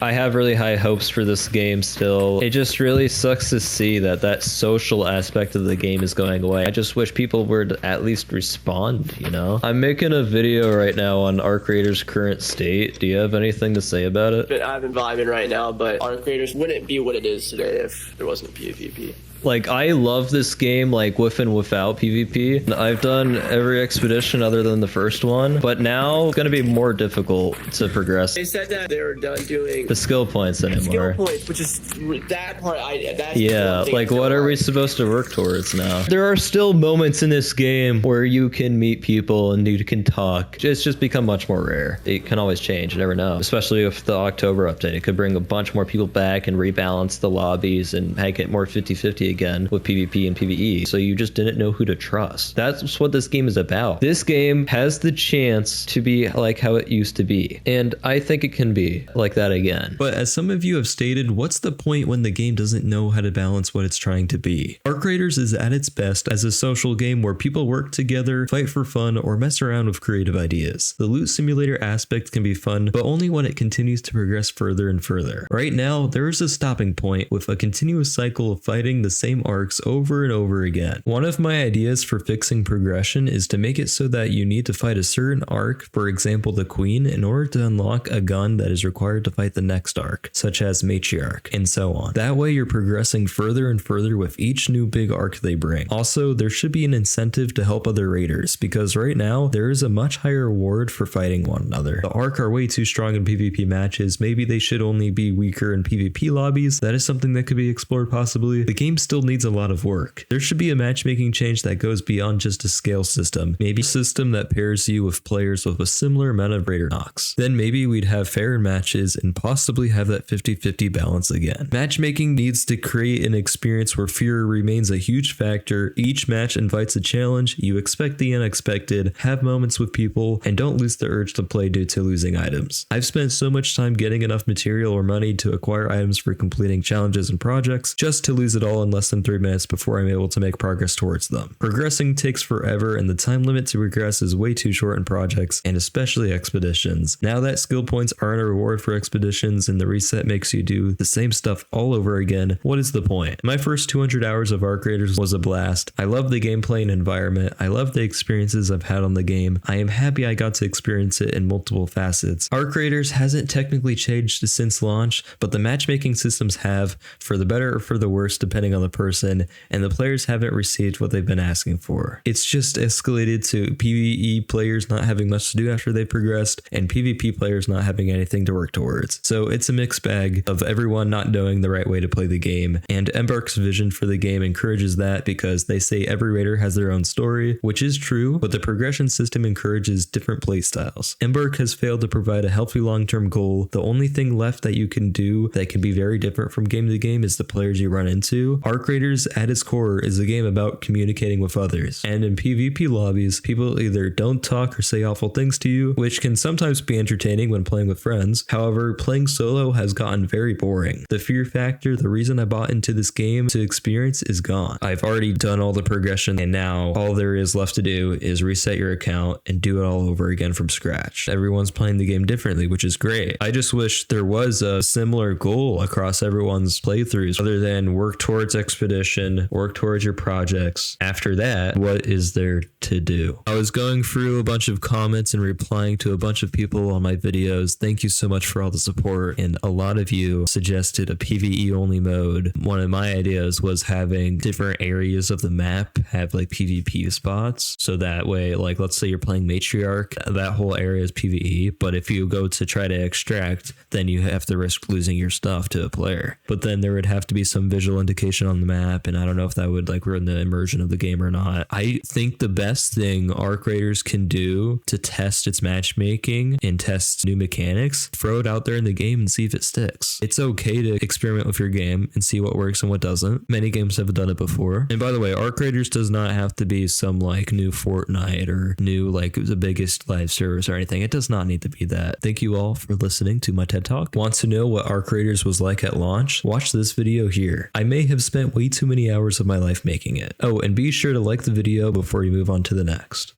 I have really high hopes for this game still. It just really sucks to see that social aspect of the game is going away. I just wish people would at least respond, you know? I'm making a video right now on Arc Raiders' current state. Do you have anything to say about it? I've been vibing right now, but Arc Raiders wouldn't be what it is today if there wasn't PvP. Like, I love this game, like, with and without PvP. I've done every expedition other than the first one, but now it's gonna be more difficult to progress. They said that they were done doing the skill points anymore. Skill points, which is that part. Yeah, like, what are we supposed to work towards now? There are still moments in this game where you can meet people and you can talk. It's just become much more rare. It can always change, you never know. Especially with the October update, it could bring a bunch more people back and rebalance the lobbies and make it more 50-50 again with PvP and PvE, so you just didn't know who to trust. That's what this game is about. This game has the chance to be like how it used to be, and I think it can be like that again. But as some of you have stated, what's the point when the game doesn't know how to balance what it's trying to be? Arc Raiders is at its best as a social game where people work together, fight for fun, or mess around with creative ideas. The loot simulator aspect can be fun, but only when it continues to progress further and further. Right now, there is a stopping point with a continuous cycle of fighting the same arcs over and over again. One of my ideas for fixing progression is to make it so that you need to fight a certain arc, for example the Queen, in order to unlock a gun that is required to fight the next arc, such as Matriarch, and so on. That way you're progressing further and further with each new big arc they bring. Also, there should be an incentive to help other raiders, because right now there is a much higher reward for fighting one another. The arc are way too strong in PvP matches, maybe they should only be weaker in PvP lobbies. That is something that could be explored possibly. The game still needs a lot of work. There should be a matchmaking change that goes beyond just a scale system, maybe a system that pairs you with players with a similar amount of raider knocks. Then maybe we'd have fairer matches and possibly have that 50-50 balance again. Matchmaking needs to create an experience where fear remains a huge factor. Each match invites a challenge, you expect the unexpected, have moments with people, and don't lose the urge to play due to losing items. I've spent so much time getting enough material or money to acquire items for completing challenges and projects just to lose it all in less than 3 minutes before I'm able to make progress towards them. Progressing takes forever and the time limit to progress is way too short in projects and especially expeditions. Now that skill points aren't a reward for expeditions and the reset makes you do the same stuff all over again, what is the point? My first 200 hours of Arc Raiders was a blast. I love the gameplay and environment. I love the experiences I've had on the game. I am happy I got to experience it in multiple facets. Arc Raiders hasn't technically changed since launch, but the matchmaking systems have, for the better or for the worse depending on the person, and the players haven't received what they've been asking for. It's just escalated to PvE players not having much to do after they progressed and PvP players not having anything to work towards. So it's a mixed bag of everyone not knowing the right way to play the game, and Embark's vision for the game encourages that because they say every raider has their own story, which is true, but the progression system encourages different playstyles. Embark has failed to provide a healthy long-term goal. The only thing left that you can do that can be very different from game to game is the players you run into. Arc Raiders at its core is a game about communicating with others, and in PvP lobbies, people either don't talk or say awful things to you, which can sometimes be entertaining when playing with friends. However, playing solo has gotten very boring. The fear factor, the reason I bought into this game to experience, is gone. I've already done all the progression and now all there is left to do is reset your account and do it all over again from scratch. Everyone's playing the game differently, which is great. I just wish there was a similar goal across everyone's playthroughs other than work towards expedition, work towards your projects. After that, what is there to do? I was going through a bunch of comments and replying to a bunch of people on my videos. Thank you so much for all the support, and a lot of you suggested a PvE only mode. One of my ideas was having different areas of the map have like PvP spots, so that way, like, let's say you're playing Matriarch, that whole area is PvE, but if you go to try to extract, then you have to risk losing your stuff to a player. But then there would have to be some visual indication on the map, and I don't know if that would like ruin the immersion of the game or not. I think the best thing Arc Raiders can do to test its matchmaking and test new mechanics, throw it out there in the game and see if it sticks. It's okay to experiment with your game and see what works and what doesn't. Many games have done it before. And by the way, Arc Raiders does not have to be some like new Fortnite or new like the biggest live service or anything. It does not need to be that. Thank you all for listening to my TED Talk. Want to know what Arc Raiders was like at launch? Watch this video here. I may have spent way too many hours of my life making it. Oh, and be sure to like the video before you move on to the next.